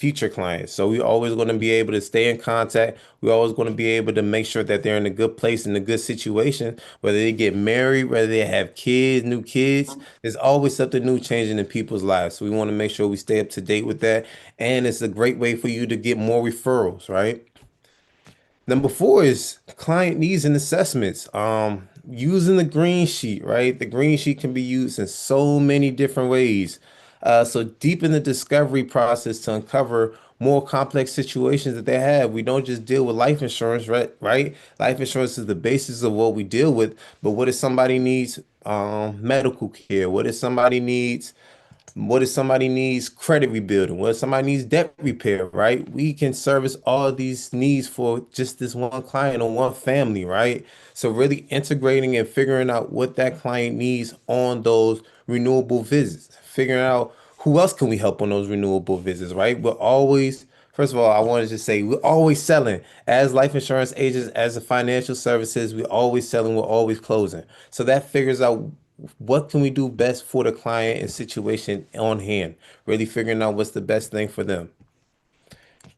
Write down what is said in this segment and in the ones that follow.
future clients. So we're always going to be able to stay in contact. We're always going to be able to make sure that they're in a good place, in a good situation, whether they get married, whether they have kids, new kids. There's always something new changing in people's lives. So we want to make sure we stay up to date with that. And it's a great way for you to get more referrals, right? Number four is client needs and assessments. Using the green sheet, right? The green sheet can be used in so many different ways. So deepen the discovery process to uncover more complex situations that they have. We don't just deal with life insurance, right? Right? Life insurance is the basis of what we deal with. But what if somebody needs medical care? What if somebody needs credit rebuilding? What if somebody needs debt repair, right? We can service all of these needs for just this one client or one family, right? So really integrating and figuring out what that client needs on those renewable visits, figuring out who else can we help on those renewable visits, right? First of all, I wanted to say we're always selling as life insurance agents, as a financial services, we're always selling, we're always closing. So that figures out what can we do best for the client and situation on hand, really figuring out what's the best thing for them.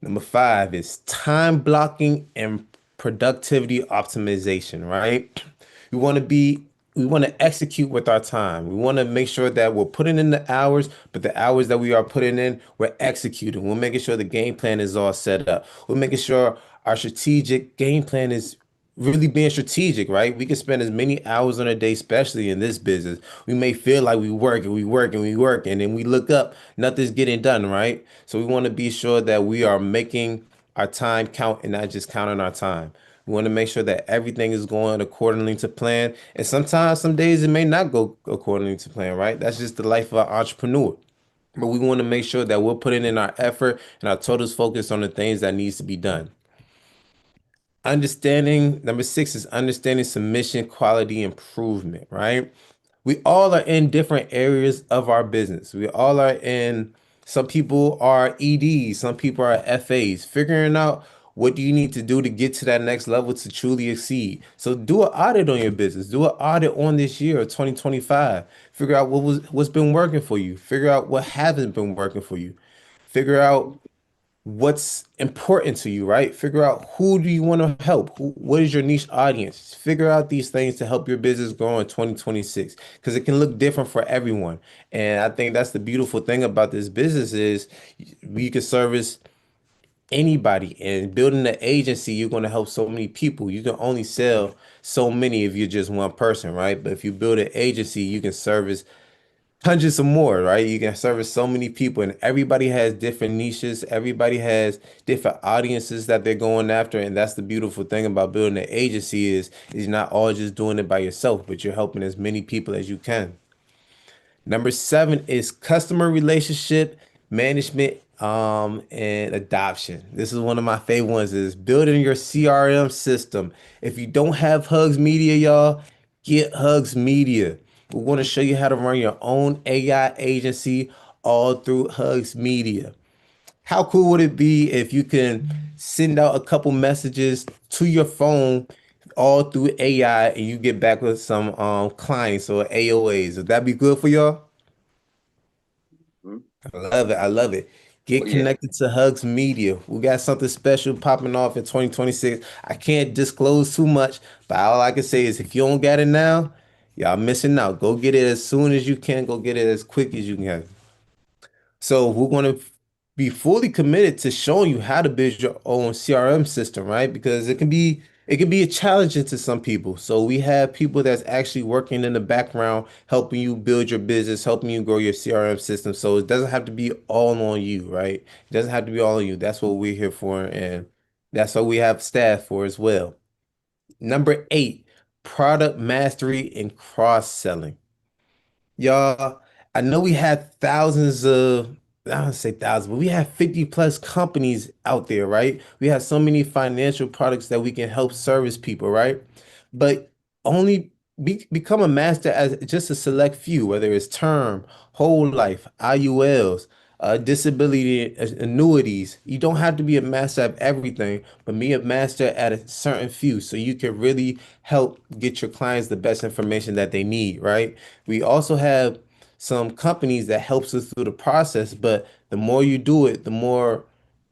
Number five is time blocking and productivity optimization, right? We want to be, we want to execute with our time. We want to make sure that we're putting in the hours, but the hours that we are putting in, we're executing. We're making sure the game plan is all set up. We're making sure our strategic game plan is really being strategic, right? We can spend as many hours on a day, especially in this business. We may feel like we work and we work and we work, and then we look up, nothing's getting done, right? So we want to be sure that we are making our time count and not just counting our time. We want to make sure that everything is going accordingly to plan. And sometimes, some days it may not go accordingly to plan, right? That's just the life of an entrepreneur. But we want to make sure that we're putting in our effort and our total focus on the things that needs to be done. Understanding, number six is understanding submission quality improvement, right? We all are in different areas of our business. We all are in, some people are EDs, some people are FAs, figuring out what do you need to do to get to that next level to truly exceed. So do an audit on your business. Do an audit on this year of 2025. Figure out what's been working for you. Figure out what hasn't been working for you. Figure out what's important to you, right? Figure out who do you want to help? What is your niche audience? Figure out these things to help your business grow in 2026 because it can look different for everyone. And I think that's the beautiful thing about this business is we can service anybody, and building an agency, you're going to help so many people. You can only sell so many if you're just one person, right? But if you build an agency, you can service hundreds of more, right? You can service so many people, and everybody has different niches. Everybody has different audiences that they're going after, and that's the beautiful thing about building an agency is you're not all just doing it by yourself, but you're helping as many people as you can. Number seven is customer relationship management and adoption. This is one of my favorite ones is building your CRM system. If you don't have Hugs Media, y'all, get Hugs Media. We're going to show you how to run your own AI agency all through Hugs Media. How cool would it be if you can send out a couple messages to your phone all through AI and you get back with some clients or AOAs? Would that be good for y'all? Mhm. I love it. I love it. Oh Get yeah. connected to Hugs Media. We got something special popping off in 2026. I can't disclose too much, but all I can say is if you don't get it now, y'all missing out. Go get it as soon as you can. Go get it as quick as you can. So we're going to be fully committed to showing you how to build your own CRM system, right? Because it can be a challenge to some people. So we have people that's actually working in the background, helping you build your business, helping you grow your CRM system. So it doesn't have to be all on you, right? It doesn't have to be all on you. That's what we're here for, and that's what we have staff for as well. Number eight, product mastery and cross-selling. Y'all, I know we have thousands of, I don't say thousands, but we have 50 plus companies out there, right? We have so many financial products that we can help service people, right? But only become a master as just a select few, whether it's term, whole life, IULs, disability annuities. You don't have to be a master of everything, but be a master at a certain few so you can really help get your clients the best information that they need, right? We also have some companies that helps us through the process, but the more you do it, the more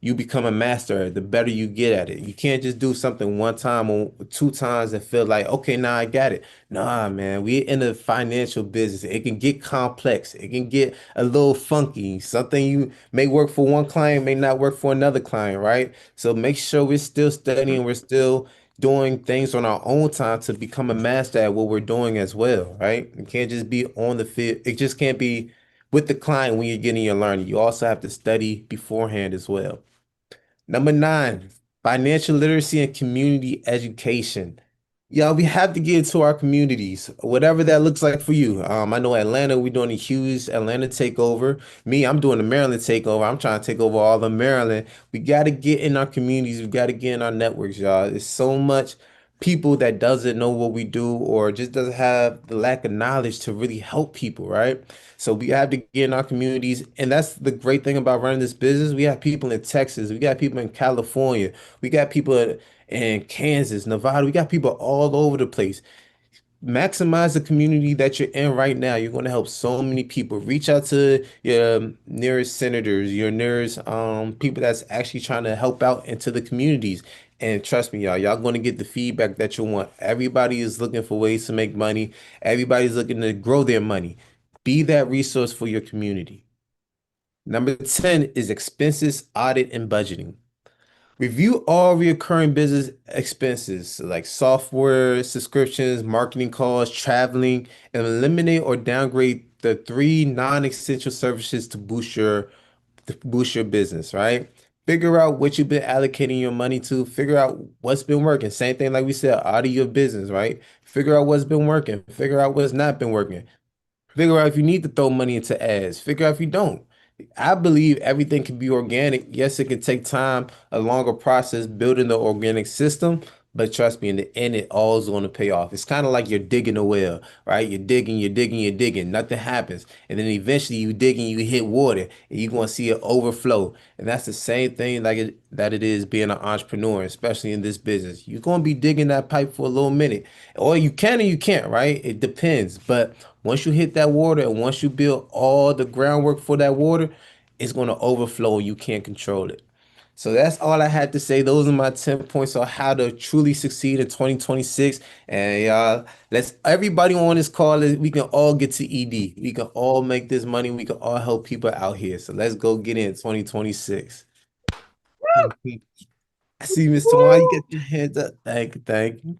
you become a master, the better you get at it. You can't just do something one time or two times and feel like, okay, now I got it. Nah, man, we in the financial business. It can get complex. It can get a little funky. Something you may work for one client may not work for another client, right? So make sure we're still studying, we're still doing things on our own time to become a master at what we're doing as well, right? It can't just be on the field. It just can't be with the client when you're getting your learning. You also have to study beforehand as well. Number nine, financial literacy and community education. Yeah, we have to get into our communities, whatever that looks like for you. I know Atlanta, we're doing a huge Atlanta takeover. Me, I'm doing a Maryland takeover. I'm trying to take over all of Maryland. We got to get in our communities. We got to get in our networks, y'all. There's so much people that doesn't know what we do or just doesn't have the lack of knowledge to really help people, right? So we have to get in our communities. And that's the great thing about running this business. We have people in Texas, we got people in California, we got people in Kansas, Nevada, we got people all over the place. Maximize the community that you're in right now. You're going to help so many people. Reach out to your nearest senators, your nearest people that's actually trying to help out into the communities. And trust me, y'all going to get the feedback that you want. Everybody is looking for ways to make money. Everybody's looking to grow their money. Be that resource for your community. Number 10 is expenses, audit, and budgeting. Review all recurring business expenses like software, subscriptions, marketing costs, traveling, and eliminate or downgrade the three non-essential services to boost your business, right? Figure out what you've been allocating your money to. Figure out what's been working. Same thing like we said, audit your business, right? Figure out what's been working. Figure out what's not been working. Figure out if you need to throw money into ads. Figure out if you don't. I believe everything can be organic. Yes, it can take time, a longer process building the organic system, but trust me, in the end, it all is going to pay off. It's kind of like you're digging a well, right? You're digging, you're digging, you're digging, nothing happens. And then eventually you dig and you hit water and you're going to see it overflow. And that's the same thing that it is being an entrepreneur, especially in this business. You're going to be digging that pipe for a little minute. Or you can or you can't, right? It depends. But once you hit that water and once you build all the groundwork for that water, it's going to overflow. You can't control it. So that's all I had to say. Those are my 10 points on how to truly succeed in 2026. And let's everybody on this call, we can all get to ED. We can all make this money. We can all help people out here. So let's go get in 2026. I see Mr. Juan, you Woo! get your hands up. Thank you, thank you.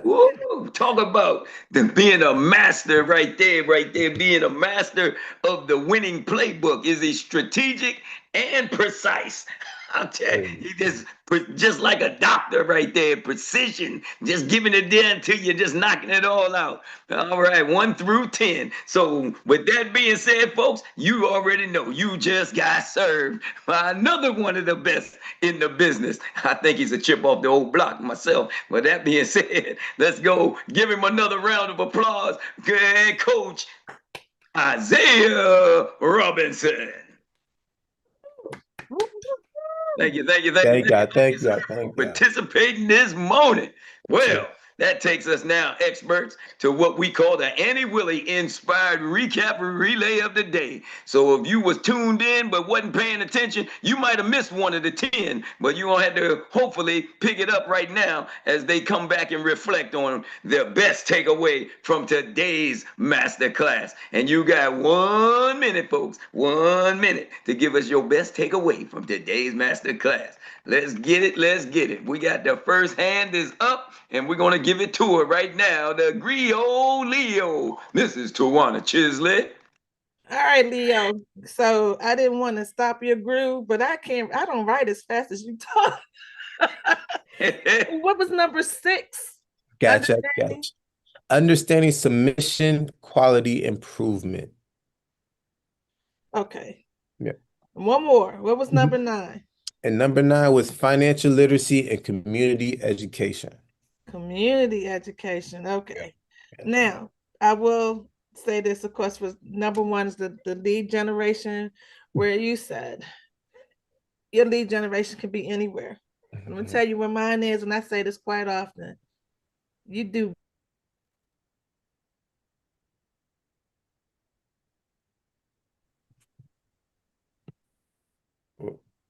Woo! Talk about being a master right there, being a master of the winning playbook. Is he strategic and precise? I'm telling you, he just like a doctor right there, precision, just giving it there until you're just knocking it all out. All right, 1 through 10. So, with that being said, folks, you already know you just got served by another one of the best in the business. I think he's a chip off the old block myself. With that being said, let's go give him another round of applause. Good Coach Isaiah Robinson. Thank you, thank you, thank you, Thank thank you, God, thank you, thank sir, God, for thank God. participating this morning. Well, that takes us now, experts, to what we call the Annie Willie inspired recap relay of the day. So if you was tuned in but wasn't paying attention, you might have missed one of the 10, but you're going to have to hopefully pick it up right now as they come back and reflect on their best takeaway from today's masterclass. And you got 1 minute, folks, 1 minute to give us your best takeaway from today's masterclass. Let's get it. Let's get it. We got the first hand is up, and we're going to give it to her right now. The Griot Leo. This is Tawana Chisley. All right, Leo. So I didn't want to stop your groove, but I don't write as fast as you talk. What was number 6? Gotcha, Understanding. gotcha. Understanding submission, quality improvement. Okay. Yeah. One more. What was number 9? And number 9 was financial literacy and community education. Community education. Yeah. Okay. Yeah. Now, I will say this, of course, was number 1 is the lead generation, where you said your lead generation can be anywhere. I'm going to tell you where mine is, and I say this quite often. You do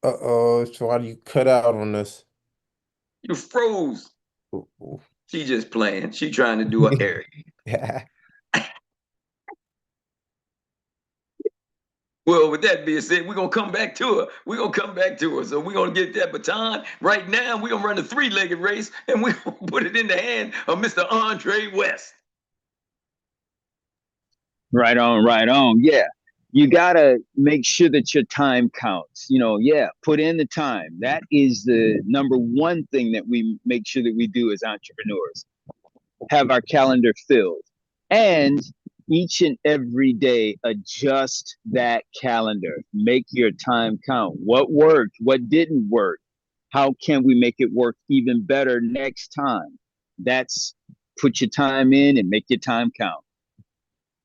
Uh-oh, Shawty, you cut out on us. You froze. Ooh. She just playing. She trying to do a Eric. Well, with that being said, we're going to come back to her. We're going to come back to her. So we're going to get that baton. Right now, we're going to run a three-legged race, and we're going to put it in the hand of Mr. Andre West. Right on, right on. Yeah. You got to make sure that your time counts. Put in the time. That is the number one thing that we make sure that we do as entrepreneurs. Have our calendar filled. And each and every day, adjust that calendar. Make your time count. What worked? What didn't work? How can we make it work even better next time? That's put your time in and make your time count.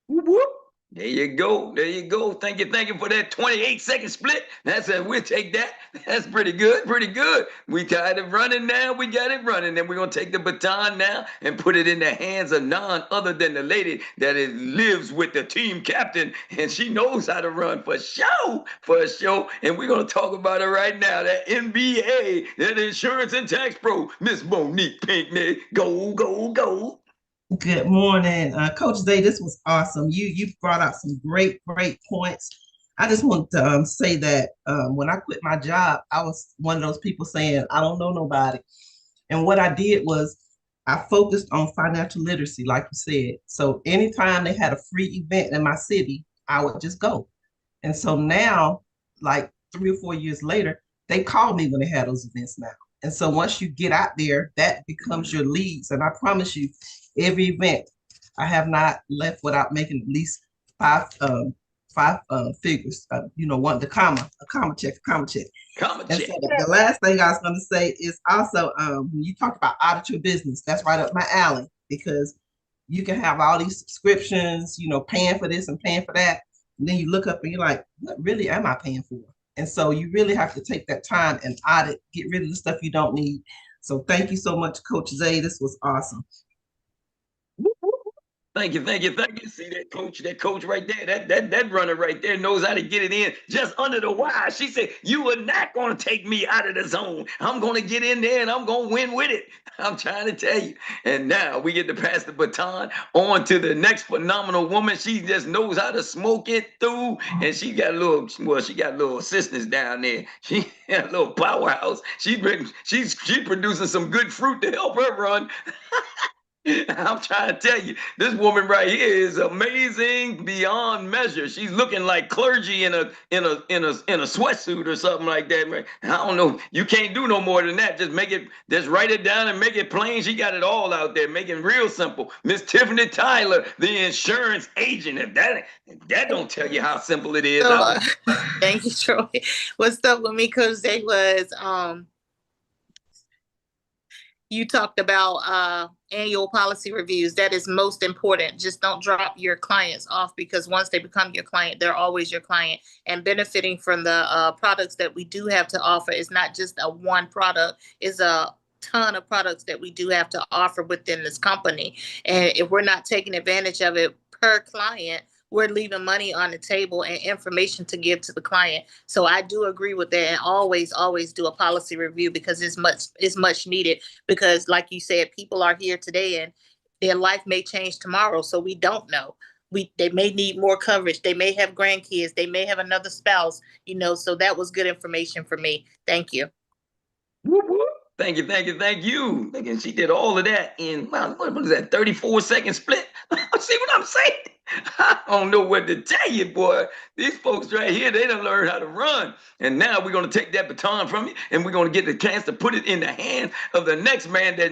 Whoop, whoop. There you go. There you go. Thank you for that 28-second split. That's it. We'll take that. That's pretty good. Pretty good. We got it running now. We got it running. And we're going to take the baton now and put it in the hands of none other than the lady that lives with the team captain. And she knows how to run for show. For show. And we're going to talk about it right now. That NBA, that insurance and tax pro, Miss Monique Pinkney. Go, go, go. Good morning, Coach Zay. This was awesome. You brought out some great points. I just want to say that when I quit my job, I was one of those people saying, I don't know nobody. And what I did was I focused on financial literacy, like you said. So anytime they had a free event in my city, I would just go. And so now, like 3 or 4 years later, they call me when they have those events now. And so once you get out there, that becomes your leads. And I promise you, every event, I have not left without making at least five figures. A comma check. Comma And check. so the last thing I was going to say is also when you talk about audit your business, that's right up my alley, because you can have all these subscriptions, paying for this and paying for that. And then you look up and you're like, what really am I paying for? And so you really have to take that time and audit, get rid of the stuff you don't need. So thank you so much, Coach Zay. This was awesome. Thank you. See that coach right there, that runner right there knows how to get it in just under the wire. She said, you are not going to take me out of the zone. I'm going to get in there and I'm going to win with it. I'm trying to tell you. And now we get to pass the baton on to the next phenomenal woman. She just knows how to smoke it through. And she got little assistants down there. She got a little powerhouse. She's producing some good fruit to help her run. I'm trying to tell you, this woman right here is amazing beyond measure. She's looking like clergy in a sweatsuit or something like that. Right? I don't know. You can't do no more than that. Just write it down and make it plain. She got it all out there, making it real simple. Miss Tiffany Tyler, the insurance agent. If that don't tell you how simple it is. So, thank you, Troy. What's up with me, Coach Zay, was you talked about annual policy reviews. That is most important. Just don't drop your clients off, because once they become your client, they're always your client. And benefiting from the products that we do have to offer is not just a one product, it's a ton of products that we do have to offer within this company. And if we're not taking advantage of it per client, we're leaving money on the table and information to give to the client. So I do agree with that, and always do a policy review, because it's much needed. Because like you said, people are here today and their life may change tomorrow. So we don't know. They may need more coverage. They may have grandkids. They may have another spouse, so that was good information for me. Thank you. Whoop, whoop. Thank you. And she did all of that in, what is that, 34-second split? See what I'm saying? I don't know what to tell you, boy. These folks right here, they done learned how to run. And now we're going to take that baton from you, and we're going to get the chance to put it in the hands of the next man that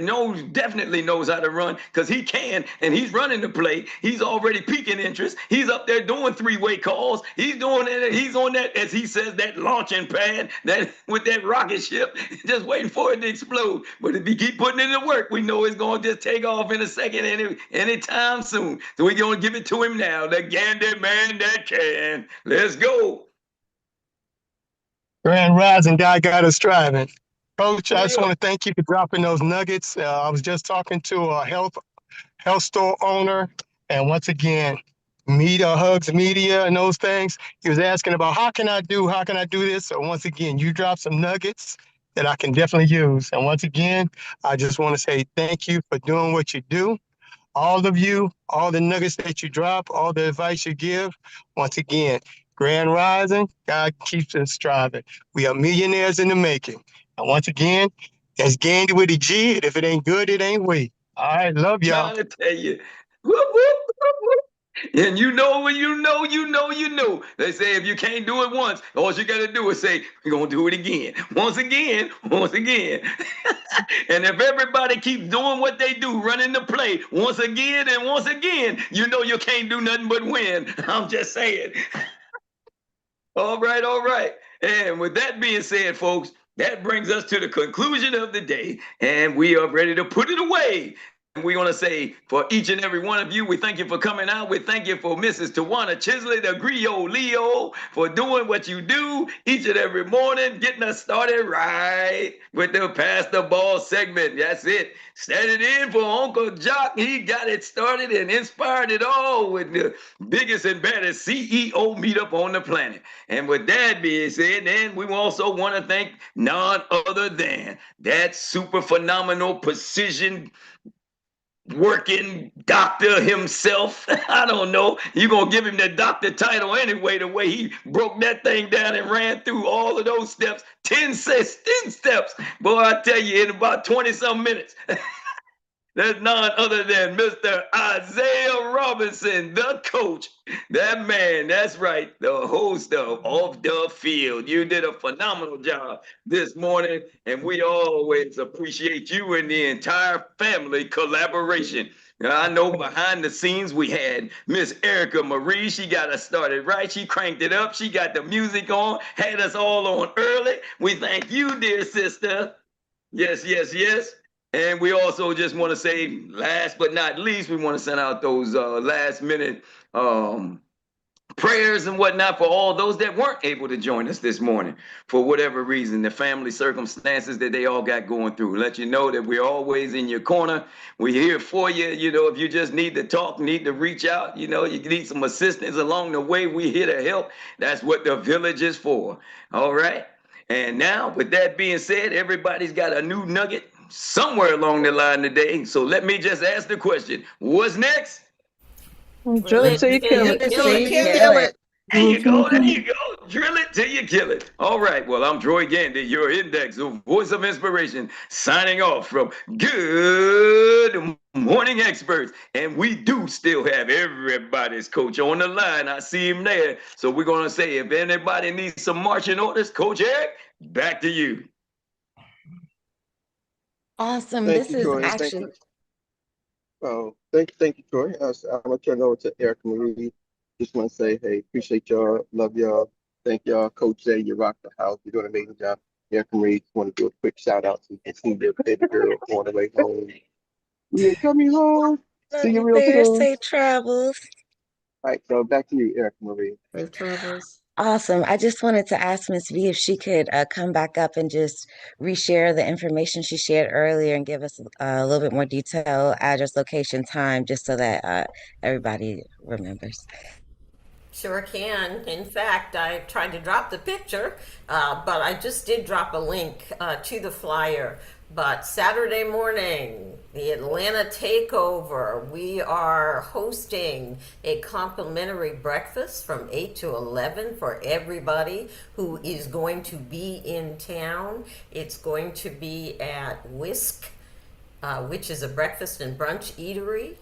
definitely knows how to run, because he can, and he's running the play. He's already piquing interest. He's up there doing three-way calls. He's doing it. He's on that, as he says, that launching pad, that with that rocket ship, just waiting for it to explode. But if he keep putting it to work, we know it's going to just take off in a second, anytime soon. So we're going to give it to him now, the Gander man that can. Let's go. Grand Rising, God got us striving. Coach, I just want to thank you for dropping those nuggets. I was just talking to a health store owner, and once again, media, hugs media, and those things. He was asking about how can I do this? So once again, you dropped some nuggets that I can definitely use. And once again, I just want to say thank you for doing what you do. All of you, all the nuggets that you drop, all the advice you give. Once again, grand rising, God keeps us striving. We are millionaires in the making. And once again, that's Gandy with a G. And if it ain't good, it ain't we. All right, love y'all. Trying to tell you. Whoop, whoop, whoop, whoop. And you know when you know, you know, you know. They say if you can't do it once, all you got to do is say, we're going to do it again. Once again, once again. And if everybody keeps doing what they do, running the play once again and once again, you know you can't do nothing but win. I'm just saying. All right, all right. And with that being said, folks, that brings us to the conclusion of the day, and we are ready to put it away. And we want to say for each and every one of you, we thank you for coming out. We thank you for Mrs. Tawana Chisley, the Griot Leo, for doing what you do each and every morning, getting us started right with the Pass the Ball segment. That's it. Standing in for Uncle Jock. He got it started and inspired it all with the biggest and baddest CEO meetup on the planet. And with that being said, then we also want to thank none other than that super phenomenal precision working doctor himself. I don't know. You're going to give him the doctor title anyway, the way he broke that thing down and ran through all of those steps. 10 steps. Boy, I tell you, in about 20-some minutes. There's none other than Mr. 𝗖cie Robinson, the coach. That man, that's right, the host of Off the Field. You did a phenomenal job this morning, and we always appreciate you and the entire family collaboration. I know behind the scenes we had Miss Erica Marie. She got us started right. She cranked it up. She got the music on, had us all on early. We thank you, dear sister. Yes, yes, yes. And we also just want to say, last but not least, we want to send out those last minute prayers and whatnot for all those that weren't able to join us this morning for whatever reason, the family circumstances that they all got going through. Let you know that we're always in your corner. We're here for you. You know, if you just need to talk, need to reach out, you know, you need some assistance along the way, we're here to help. That's what the village is for. All right. And now, with that being said, everybody's got a new nugget somewhere along the line today. So let me just ask the question: what's next? Drill it till you kill it. Kill it. There you go. There you go. Drill it till you kill it. All right. Well, I'm Troy Gandy, your index, the voice of inspiration, signing off from Good Morning Experts. And we do still have everybody's coach on the line. I see him there. So we're going to say, if anybody needs some marching orders, Coach Erik, back to you. Awesome. Thank This you, is Troy. actually Thank you, Troy. I'm gonna turn it over to Erica Marie. Just want to say, hey, appreciate y'all, love y'all, thank y'all, Coach Zay. You rock the house. You're doing an amazing job. Erica Marie, just want to do a quick shout out so you can see the baby girl on the way home. Yeah, coming home. love See you you real there. soon. Safe travels. All right, so back to you, Erica Marie. Safe travels. Awesome. I just wanted to ask Miss V if she could come back up and just reshare the information she shared earlier and give us a little bit more detail, address, location, time, just so that everybody remembers. Sure can. In fact, I tried to drop the picture, but I just did drop a link to the flyer. But Saturday morning, the Atlanta Takeover, we are hosting a complimentary breakfast from 8 to 11 for everybody who is going to be in town. It's going to be at 𝗯𝗲, which is a breakfast and brunch eatery.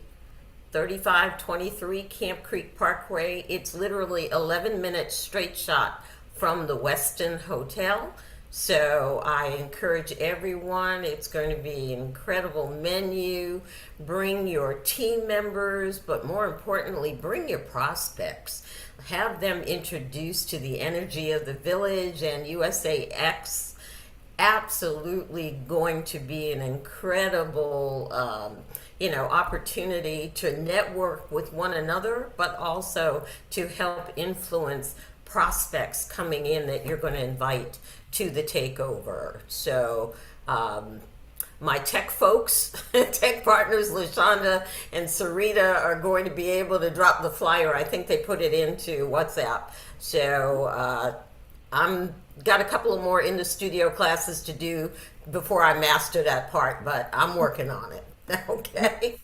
3523 Camp Creek Parkway. It's literally 11 minutes straight shot from the Westin Hotel. So I encourage everyone. It's going to be an incredible menu. Bring your team members, but more importantly, bring your prospects. Have them introduced to the energy of the village and USAX. Absolutely going to be an incredible opportunity to network with one another, but also to help influence prospects coming in that you're going to invite to the takeover. So my tech folks, tech partners, LaShonda and Sarita, are going to be able to drop the flyer. I think they put it into WhatsApp. So I'm got a couple of more in the studio classes to do before I master that part, but I'm working on it. Okay.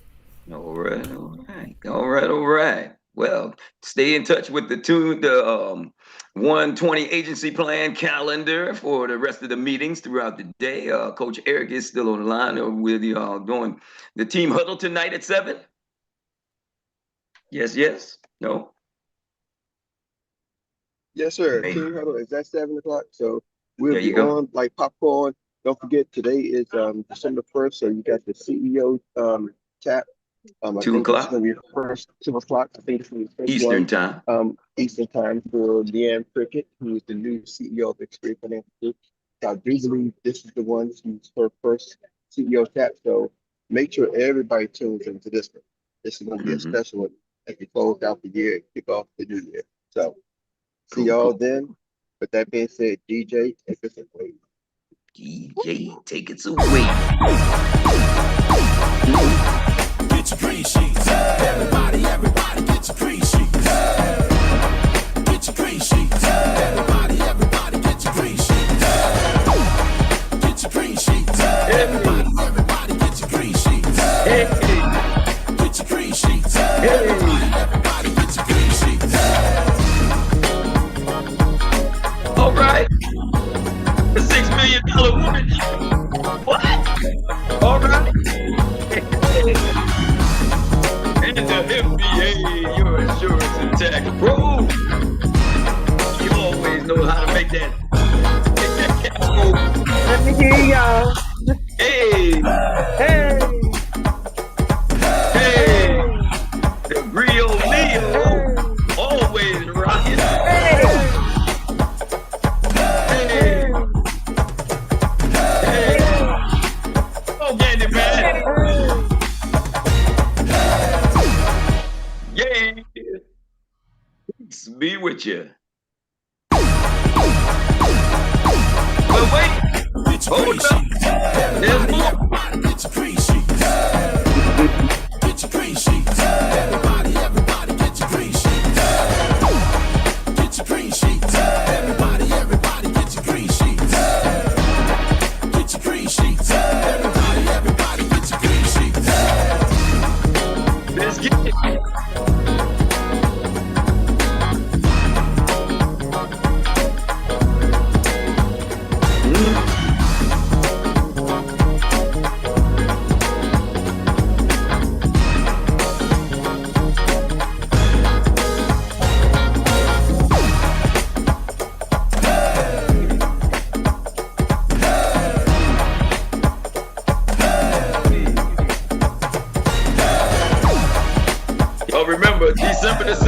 All right, all right, all right, all right. Well, stay in touch with the 120 agency plan calendar for the rest of the meetings throughout the day. Coach Erik is still on the line with doing the team huddle tonight at 7. Yes, yes, no. Yes, sir. Hey. Team huddle is at 7 o'clock. So we'll There you be go. on like popcorn. Don't forget today is December 1st. So you got the CEO chat. I 2 think it's o'clock gonna be the first 2 o'clock. I think it's gonna be the first Eastern one. time. Eastern time for Leanne Prickett, who is the new CEO of Experience Financial Group. So I do believe this is the one who's her first CEO chat. So make sure everybody tunes into this one. This is gonna be a special one as we close out the year and kick off the new year. So see y'all then. With that being said, DJ, take us away. DJ, take it away. Get your green sheets. Everybody get your green sheets. Get your green sheets. Everybody get your green sheets. Get your green sheets. Everybody get your green sheets. Hey. Get your green sheets. Everybody get your green sheets. All right. The $6 million woman. What? All right. And the MBA, your insurance and tax pro. You always know how to make that. Let me hear y'all. Hey, Hey, hey, the Rio Leo, always rocking. hey, Hey, hey, oh, Candy Man. Yeah, be with you. But wait, Get your green hold up. sheets. There's more. Everybody get your green sheets. Get your green sheets. Everybody get your green sheets. Get your green sheets. Everybody get your green sheets. Get your green sheets. Everybody get your green sheets. Let's get it. Y'all remember December the 7th.